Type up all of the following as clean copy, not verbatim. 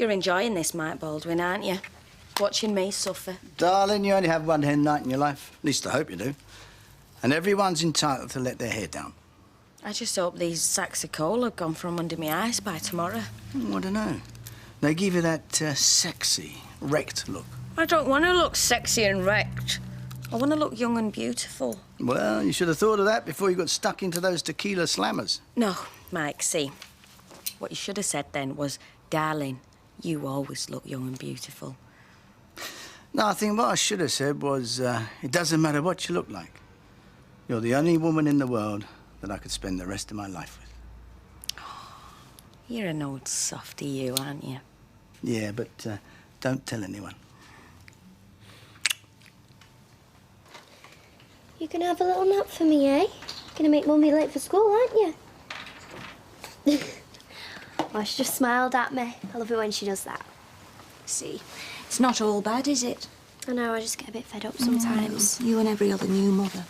You're enjoying this, Mike Baldwin, aren't you? Watching me suffer. Darling, you only have one hen night in your life. At least I hope you do. And everyone's entitled to let their hair down. I just hope these sacks of coal have gone from under my eyes by tomorrow. I don't know. They give you that sexy, wrecked look. I don't want to look sexy and wrecked. I want to look young and beautiful. Well, you should have thought of that before you got stuck into those tequila slammers. No, Mike, see. What you should have said then was, darling, you always look young and beautiful. No, I think what I should have said was, it doesn't matter what you look like. You're the only woman in the world that I could spend the rest of my life with. Oh, you're an old softy, you, aren't you? Yeah, but don't tell anyone. You gonna have a little nap for me, eh? Gonna make Mummy late for school, aren't you? Oh, she just smiled at me. I love it when she does that. See, it's not all bad, is it? I know, I just get a bit fed up sometimes. You and every other new mother.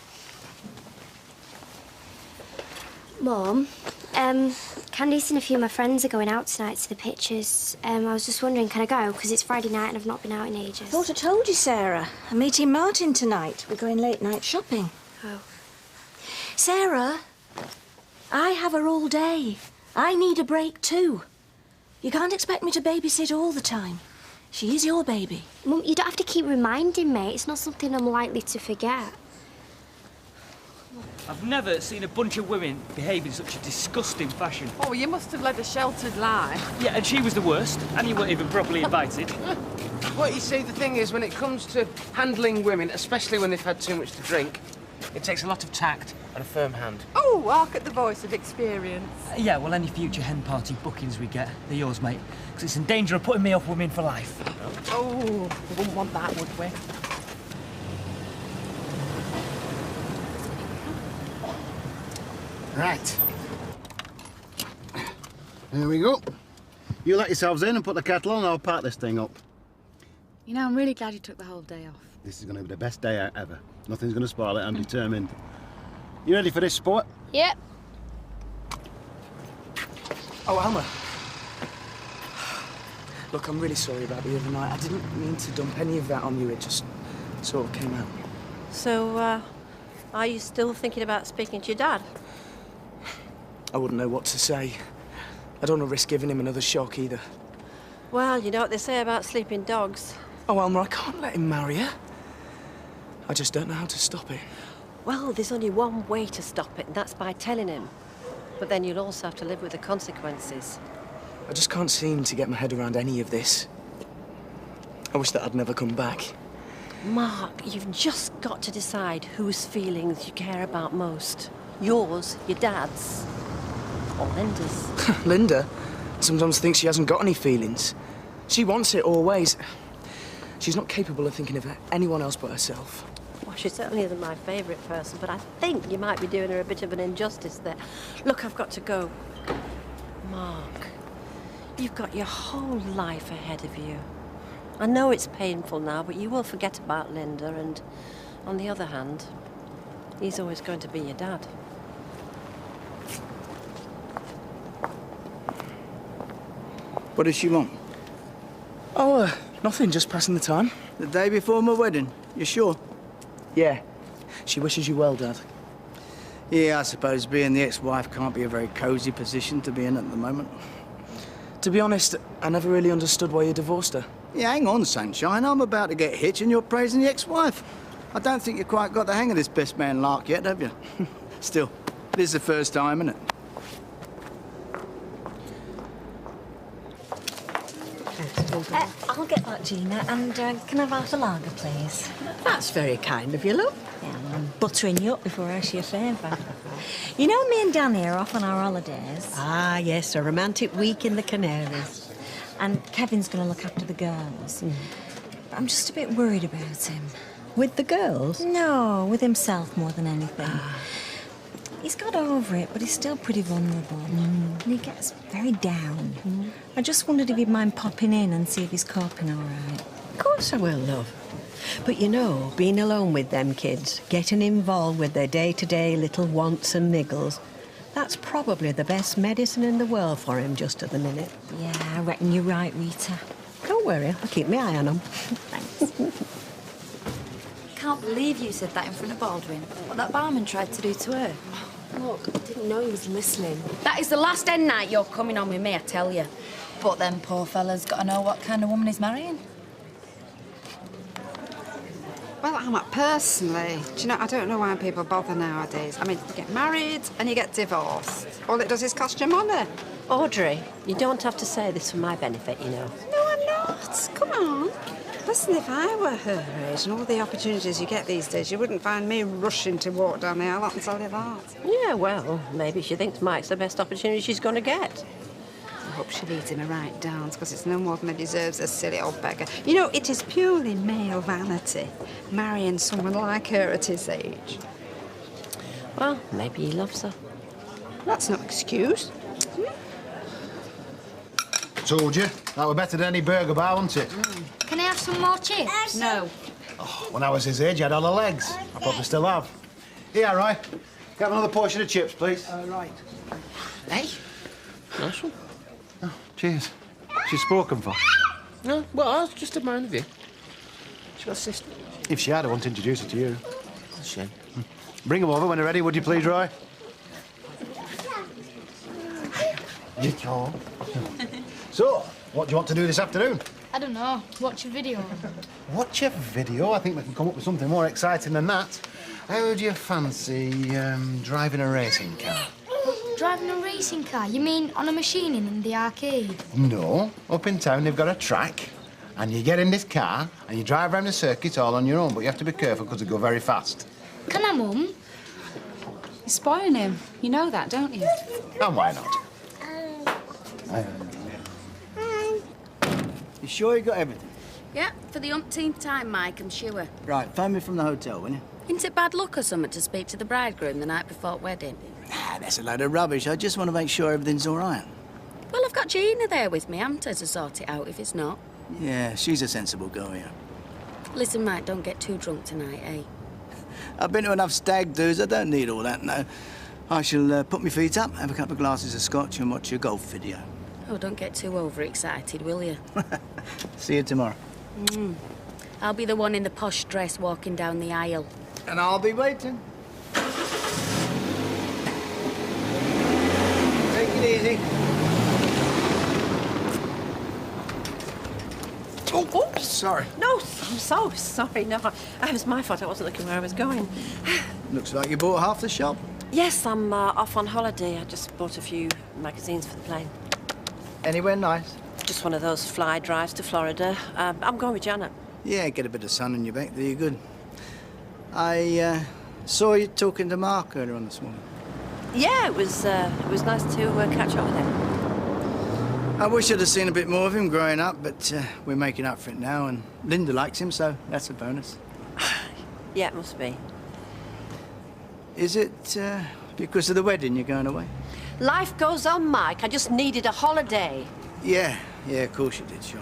Mum, Candice and a few of my friends are going out tonight to the pictures. I was just wondering, can I go? Because it's Friday night and I've not been out in ages. I thought I told you, Sarah. I'm meeting Martin tonight. We're going late night shopping. Oh. Sarah, I have her all day. I need a break too. You can't expect me to babysit all the time. She is your baby. Mum, you don't have to keep reminding me. It's not something I'm likely to forget. I've never seen a bunch of women behave in such a disgusting fashion. Oh, you must have led a sheltered life. Yeah, and she was the worst, and you weren't even properly invited. Well, you see, the thing is, when it comes to handling women, especially when they've had too much to drink, it takes a lot of tact and a firm hand. Oh, hark at the voice of experience. Yeah, well, any future hen party bookings we get, they're yours, mate. Because it's in danger of putting me off women for life. Oh, we wouldn't want that, would we? Right. Here we go. You let yourselves in and put the kettle on, I'll pack this thing up. You know, I'm really glad you took the whole day off. This is going to be the best day out ever. Nothing's going to spoil it, I'm determined. You ready for this sport? Yep. Oh, Alma. Look, I'm really sorry about the other night. I didn't mean to dump any of that on you. It just sort of came out. So, are you still thinking about speaking to your dad? I wouldn't know what to say. I don't want to risk giving him another shock either. Well, you know what they say about sleeping dogs. Oh, Alma, I can't let him marry her. I just don't know how to stop it. Well, there's only one way to stop it, and that's by telling him. But then you'll also have to live with the consequences. I just can't seem to get my head around any of this. I wish that I'd never come back. Mark, you've just got to decide whose feelings you care about most. Yours, your dad's, or Linda's. Linda sometimes thinks she hasn't got any feelings. She wants it always. She's not capable of thinking of anyone else but herself. Well, she certainly isn't my favourite person, but I think you might be doing her a bit of an injustice there. Look, I've got to go. Mark, you've got your whole life ahead of you. I know it's painful now, but you will forget about Linda, and on the other hand, he's always going to be your dad. What does she want? Oh, nothing, just passing the time. The day before my wedding, you sure? Yeah. She wishes you well, Dad. Yeah, I suppose being the ex-wife can't be a very cosy position to be in at the moment. To be honest, I never really understood why you divorced her. Yeah, hang on, sunshine. I'm about to get hitched and you're praising the ex-wife. I don't think you quite got the hang of this best man lark yet, have you? Still, this is the first time, isn't it? I'll get that, Gina, and can I have half a lager, please? That's very kind of you, look. Yeah, well, I'm buttering you up before I ask you a favour. You know, me and Danny are off on our holidays. Ah, yes, a romantic week in the Canaries. And Kevin's going to look after the girls. But I'm just a bit worried about him. With the girls? No, with himself more than anything. He's got over it, but he's still pretty vulnerable. And he gets very down. I just wondered if he'd mind popping in and see if he's coping all right. Of course I will, love. But you know, being alone with them kids, getting involved with their day-to-day little wants and niggles, That's probably the best medicine in the world for him just at the minute. Yeah, I reckon you're right, Rita. Don't worry, I'll keep my eye on him. Thanks. Can't believe you said that in front of Baldwin. What that barman tried to do to her. Look, I didn't know he was listening. That is the last end night you're coming on with me, I tell you. But then poor fella's got to know what kind of woman he's marrying. Well, Emma, personally, do you know, I don't know why people bother nowadays. I mean, you get married and you get divorced. All it does is cost you money. Audrey, you don't have to say this for my benefit, you know. No, I'm not. Come on. Listen, if I were her age and all the opportunities you get these days, you wouldn't find me rushing to walk down the aisle, I can tell you that. Yeah, well, maybe she thinks Mike's the best opportunity she's going to get. I hope she leads him a right dance, because it's no more than he deserves, a silly old beggar. You know, it is purely male vanity, marrying someone like her at his age. Well, maybe he loves her. That's no excuse. Told you. That were better than any burger bar, wasn't it? Can I have some more chips? No. Oh, when I was his age, he had all the legs. I probably still have. Here, Roy. Get another portion of chips, please. Right. Hey, nice one. Oh, cheers. She's spoken for. No, well, I was just admiring of you. She got a sister. If she had, I wouldn't introduce her to you. That's a shame. Bring them over when they're ready, would you please, Roy? So, what do you want to do this afternoon? I don't know. Watch a video. Watch a video? I think we can come up with something more exciting than that. How do you fancy driving a racing car? Driving a racing car? You mean on a machine in the arcade? No. Up in town, they've got a track, and you get in this car, and you drive around the circuit all on your own, but you have to be careful because they go very fast. Can I, Mum? You're spoiling him. You know that, don't you? And why not? You sure you got everything? Yeah, for the umpteenth time, Mike, I'm sure. Right, phone me from the hotel, will you? Isn't it bad luck or something to speak to the bridegroom the night before wedding? Nah, that's a load of rubbish. I just want to make sure everything's all right. Well, I've got Gina there with me, haven't I, to sort it out if it's not. Yeah, she's a sensible girl, yeah. Listen, Mike, don't get too drunk tonight, eh? I've been to enough stag do's. I don't need all that, no. I shall put my feet up, have a couple of glasses of scotch and watch a golf video. Oh, don't get too overexcited, will you? See you tomorrow. I'll be the one in the posh dress walking down the aisle. And I'll be waiting. Take it easy. Oh, sorry. No, I'm so sorry. No, it was my fault. I wasn't looking where I was going. Looks like you bought half the shop. Yes, I'm off on holiday. I just bought a few magazines for the plane. Anywhere nice? Just one of those fly drives to Florida. I'm going with Janet. Yeah, get a bit of sun on your back. There you're good. I saw you talking to Mark earlier on this morning. Yeah, it was nice to catch up with him. I wish I'd have seen a bit more of him growing up, but we're making up for it now, and Linda likes him, so that's a bonus. Yeah, it must be. Is it because of the wedding you're going away? Life goes on, Mike. I just needed a holiday. Yeah, of course you did, sure.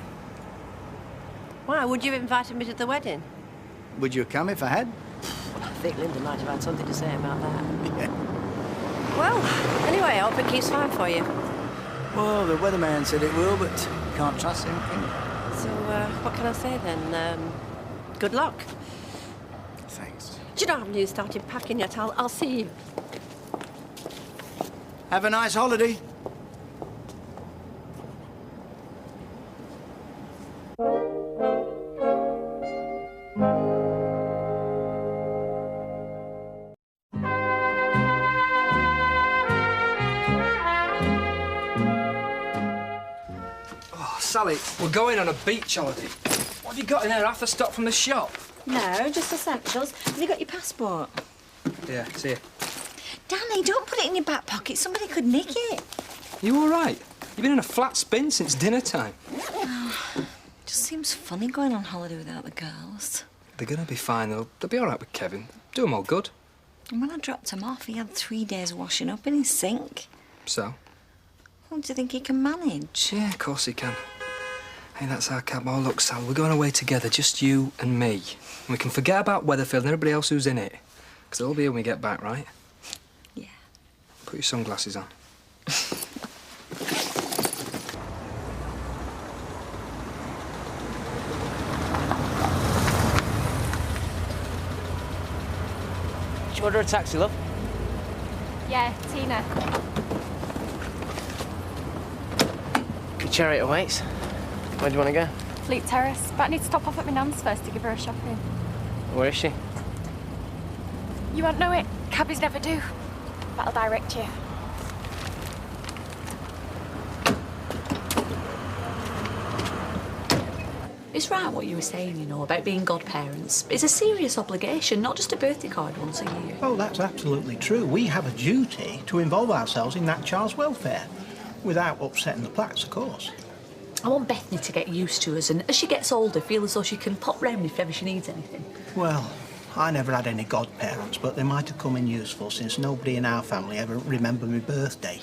Why? Would you have invited me to the wedding? Would you have come if I had? I think Linda might have had something to say about that. Yeah. Well, anyway, I hope it keeps fine for you. Well, the weatherman said it will, but you can't trust him, can you? So, what can I say then? Good luck. Thanks. Do you know I haven't even started packing yet? I'll see you. Have a nice holiday. Sally, we're going on a beach holiday. What have you got in there after stock from the shop? No, just essentials. Have you got your passport? Yeah, it's here. Danny, don't put it in your back pocket. Somebody could nick it. You all right? You've been in a flat spin since dinner time. Just seems funny going on holiday without the girls. They're gonna be fine, though. They'll be all right with Kevin. Do them all good. And when I dropped him off, he had 3 days washing up in his sink. So? Well, do you think he can manage? Yeah, of course he can. Hey, that's our cab. Oh, look, Sal, we're going away together, just you and me. And we can forget about Weatherfield and everybody else who's in it. Because they'll be here when we get back, right? Yeah. Put your sunglasses on. Did you order a taxi, love? Yeah, Tina. Your chariot awaits. Where do you want to go? Fleet Terrace. But I need to stop off at my nan's first to give her a shopping. Where is she? You won't know it. Cabbies never do. But I'll direct you. It's right what you were saying, you know, about being godparents. It's a serious obligation, not just a birthday card once a year. Oh, that's absolutely true. We have a duty to involve ourselves in that child's welfare, without upsetting the plaques, of course. I want Bethany to get used to us and, as she gets older, feel as though she can pop round if ever she needs anything. Well, I never had any godparents, but they might have come in useful since nobody in our family ever remembered my birthday.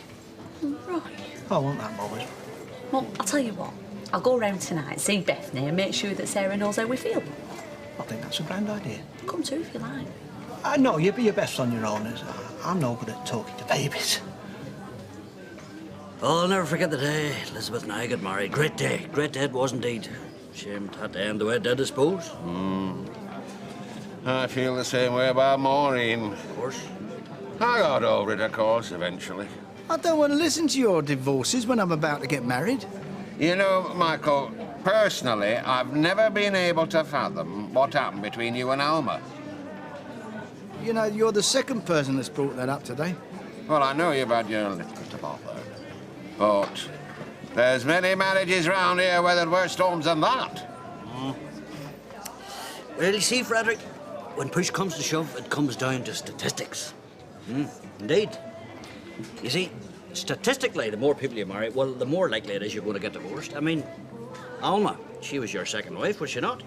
Right. Oh, won't that bother? Well, I'll tell you what. I'll go round tonight, see Bethany and make sure that Sarah knows how we feel. I think that's a grand idea. Come too if you like. No, you'd be your best on your own. I'm no good at talking to babies. Oh, I'll never forget the day Elizabeth and I got married. Great day. Great day it was indeed. Shame it had to end the way it did, I suppose. I feel the same way about Maureen. Of course. I got over it, of course, eventually. I don't want to listen to your divorces when I'm about to get married. You know, Michael, personally, I've never been able to fathom what happened between you and Alma. You know, you're the second person that's brought that up today. Well, I know you've had your little to bother. But there's many marriages round here where there were storms than that. Well, you see, Frederick, when push comes to shove, it comes down to statistics. Indeed. You see, statistically, the more people you marry, well, the more likely it is you're going to get divorced. I mean, Alma, she was your second wife, was she not?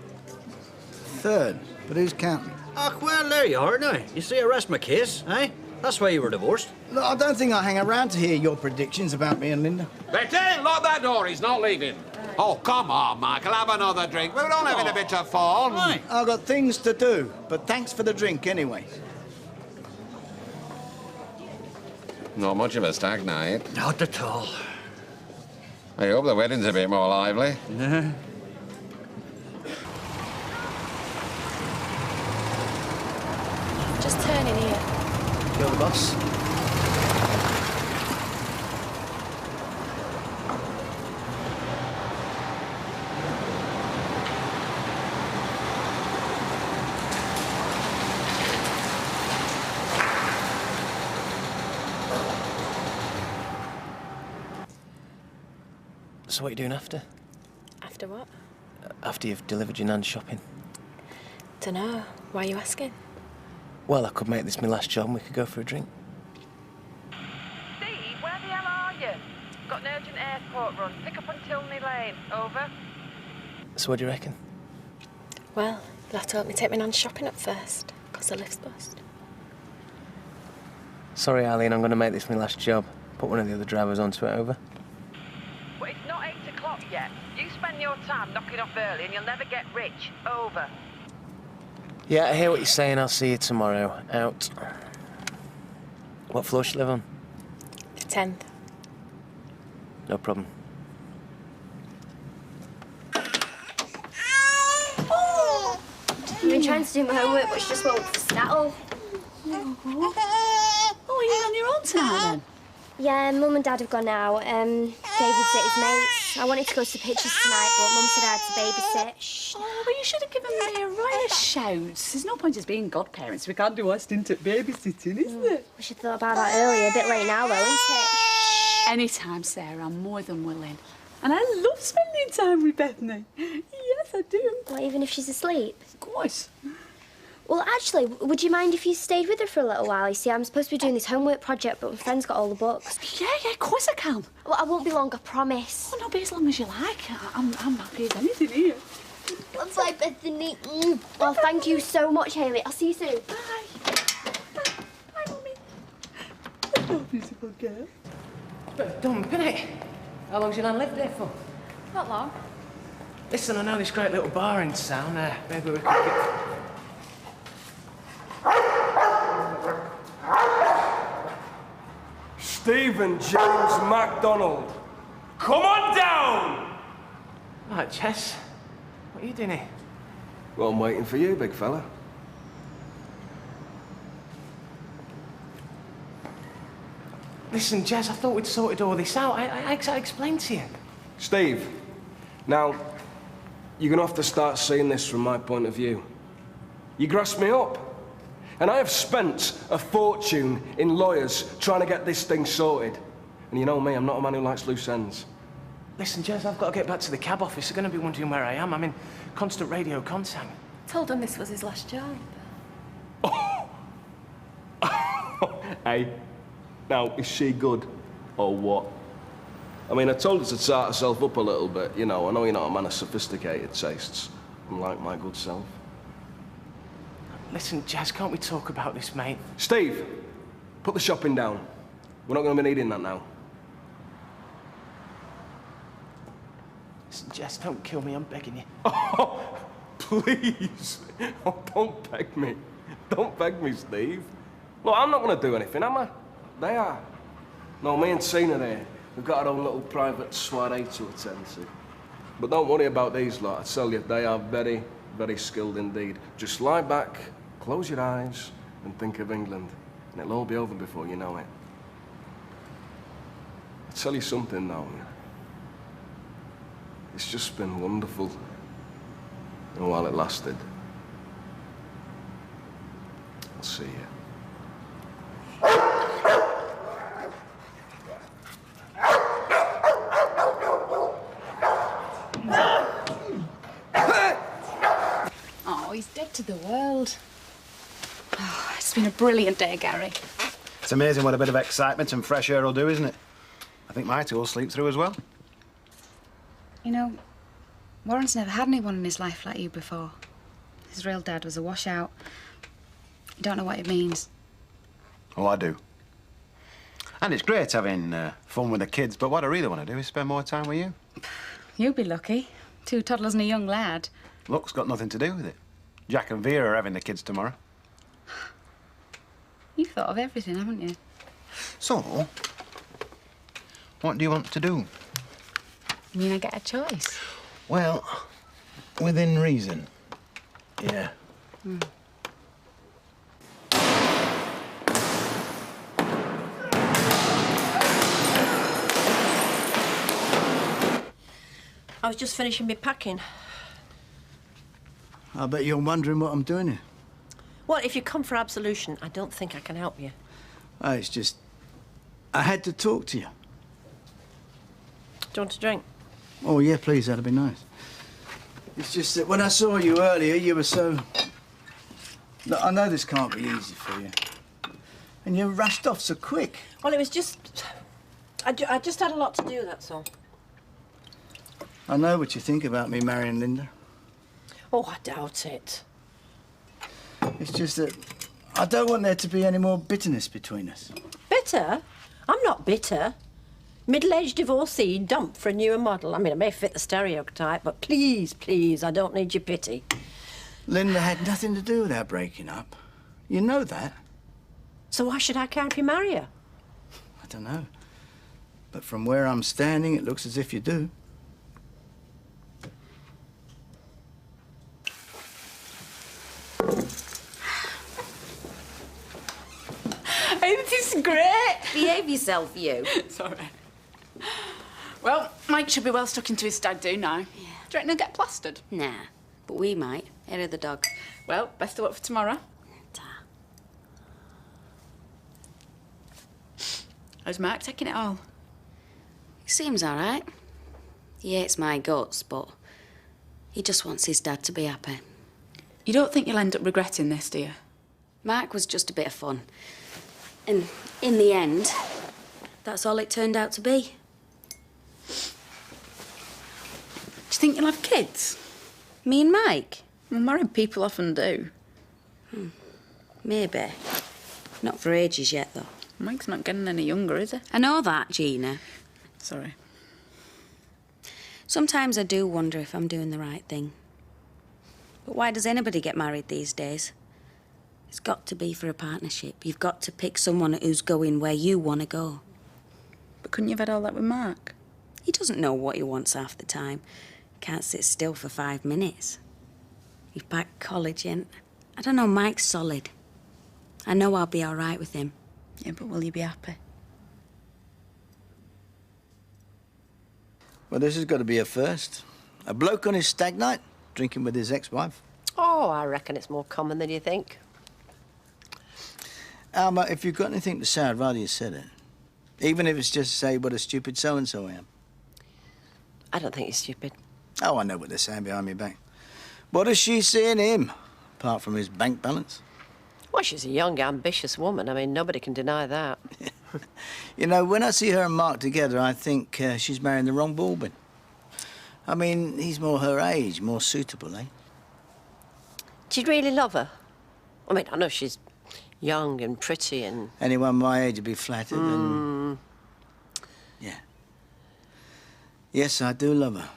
Third, but who's counting? Ah, well, there you are now. You see, I rest my case, eh? That's why you were divorced. Look, I don't think I hang around to hear your predictions about me and Linda. Betty, lock that door. He's not leaving. Oh, come on, Michael. Have another drink. We're all having a bit of fun. Right. I've got things to do, but thanks for the drink anyway. Not much of a stag night. Not at all. I hope the wedding's a bit more lively. Just turn in here. You're the boss. So what are you doing after? After what? After you've delivered your nan's shopping? Dunno. Why are you asking? Well, I could make this my last job and we could go for a drink. Steve, where the hell are you? Got an urgent airport run. Pick up on Tilney Lane. Over. So what do you reckon? Well, you'll have to help me take my nan shopping up first, because the lift's bust. Sorry, Arlene, I'm going to make this my last job. Put one of the other drivers onto it, over. Well, it's not 8 o'clock yet. You spend your time knocking off early and you'll never get rich. Over. Yeah, I hear what you're saying. I'll see you tomorrow. Out. What floor should you live on? The 10th. No problem. I've been trying to do my homework, but she just won't settle. Oh, are you on your own tonight, then? Yeah, Mum and Dad have gone out. David's at his mates. I wanted to go to the pictures tonight, but Mum said I had to babysit. Shh. Oh, well, you should have given me a right shout. There's no point in us being godparents. We can't do our stint at babysitting, is there? We should have thought about that earlier. A bit late now, though, isn't it? Shh. Anytime, Sarah. I'm more than willing. And I love spending time with Bethany. Yes, I do. What, even if she's asleep? Of course. Well, actually, would you mind if you stayed with her for a little while? You see, I'm supposed to be doing this homework project, but my friend's got all the books. Yeah, of course I can. Well, I won't be long, I promise. Oh, no, be as long as you like. I'm happy as anything here. Bye, Bethany. Well, thank you so much, Hayley. I'll see you soon. Bye. Bye, Mummy. Oh, beautiful girl. Dumb, isn't it? How long's your nan lived there for? Not long. Listen, I know this great little bar in town. Maybe we could get... Stephen James MacDonald. Come on down! Right, Chess. What are you doing here? Well, I'm waiting for you, big fella. Listen, Jez, I thought we'd sorted all this out. I explained to you. Steve, now, you're gonna have to start seeing this from my point of view. You grassed me up. And I have spent a fortune in lawyers trying to get this thing sorted. And you know me, I'm not a man who likes loose ends. Listen, Jez, I've got to get back to the cab office. They're going to be wondering where I am. I'm in constant radio contact. Told him this was his last job. Hey, now, is she good or what? I mean, I told her to start herself up a little bit, you know. I know you're not a man of sophisticated tastes, unlike my good self. Listen, Jez, can't we talk about this, mate? Steve, put the shopping down. We're not going to be needing that now. Listen, Jez, don't kill me, I'm begging you. Oh, please. Oh, don't beg me. Don't beg me, Steve. Look, I'm not going to do anything, am I? They are. No, me and Tina there, we've got our own little private soiree to attend to. But don't worry about these lot. I tell you, they are very, very skilled indeed. Just lie back, close your eyes, and think of England. And it'll all be over before you know it. I'll tell you something, though. It's just been wonderful. And while it lasted, I'll see you. Oh, he's dead to the world. Oh, it's been a brilliant day, Gary. It's amazing what a bit of excitement and fresh air will do, isn't it? I think my two will sleep through as well. You know, Warren's never had anyone in his life like you before. His real dad was a washout. You don't know what it means. Oh, I do. And it's great having fun with the kids, but what I really want to do is spend more time with you. You'll be lucky. 2 toddlers and a young lad. Luck's got nothing to do with it. Jack and Vera are having the kids tomorrow. You've thought of everything, haven't you? So, what do you want to do? You mean I get a choice? Well, within reason. Yeah. I was just finishing my packing. I bet you're wondering what I'm doing here. Well, if you come for absolution, I don't think I can help you. Oh, it's just... I had to talk to you. Do you want a drink? Oh, yeah, please, that'd be nice. It's just that when I saw you earlier, you were so... Look, I know this can't be easy for you. And you rushed off so quick. Well, it was just... I just had a lot to do, that's all. I know what you think about me marrying Linda. Oh, I doubt it. It's just that I don't want there to be any more bitterness between us. Bitter? I'm not bitter. Middle-aged divorcee dumped for a newer model. I mean, I may fit the stereotype, but please, please, I don't need your pity. Linda had nothing to do with our breaking up. You know that. So why should I care if you marry her? I don't know. But from where I'm standing, it looks as if you do. Hey, this is great. Behave yourself, you. Sorry. Well, Mike should be well stuck into his stag do now. Yeah. Do you reckon he'll get plastered? Nah, but we might. Head of the dog. Well, best of luck for tomorrow. How's Mark taking it all? Seems all right. He hates my guts, but he just wants his dad to be happy. You don't think you'll end up regretting this, do you? Mark was just a bit of fun. And in the end, that's all it turned out to be. Do you think you'll have kids? Me and Mike? Well, married people often do. Maybe. Not for ages yet, though. Mike's not getting any younger, is he? I know that, Gina. Sorry. Sometimes I do wonder if I'm doing the right thing. But why does anybody get married these days? It's got to be for a partnership. You've got to pick someone who's going where you want to go. But couldn't you have had all that with Mark? He doesn't know what he wants half the time. Can't sit still for 5 minutes. He's back college and I don't know, Mike's solid. I know I'll be all right with him. Yeah, but will you be happy? Well, this has got to be a first. A bloke on his stag night, drinking with his ex-wife. Oh, I reckon it's more common than you think. Alma, if you've got anything to say, I'd rather you said it. Even if it's just to say what a stupid so-and-so I am. I don't think you're stupid. Oh, I know what they're saying behind my back. What does she see in him, apart from his bank balance? Well, she's a young, ambitious woman. I mean, nobody can deny that. You know, when I see her and Mark together, I think she's marrying the wrong ballbin. I mean, he's more her age, more suitable, eh? Do you really love her? I mean, I know she's young and pretty and... Anyone my age would be flattered and... Yeah. Yes, I do love her.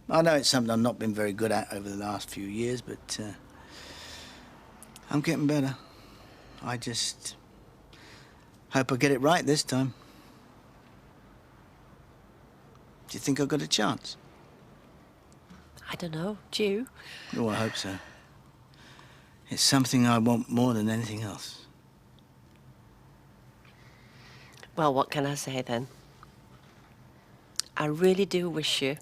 I know it's something I've not been very good at over the last few years, but I'm getting better. I just hope I get it right this time. Do you think I've got a chance? I don't know. Do you? Oh, I hope so. It's something I want more than anything else. Well, what can I say then? I really do wish you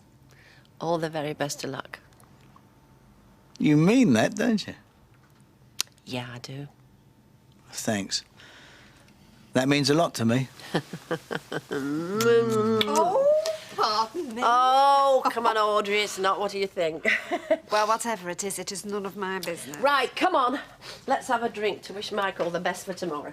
all the very best of luck. You mean that, don't you? Yeah, I do. Thanks. That means a lot to me. Oh, pardon me. Oh, come on, Audrey, it's not. What do you think? Well, whatever it is none of my business. Right, come on. Let's have a drink to wish Michael the best for tomorrow.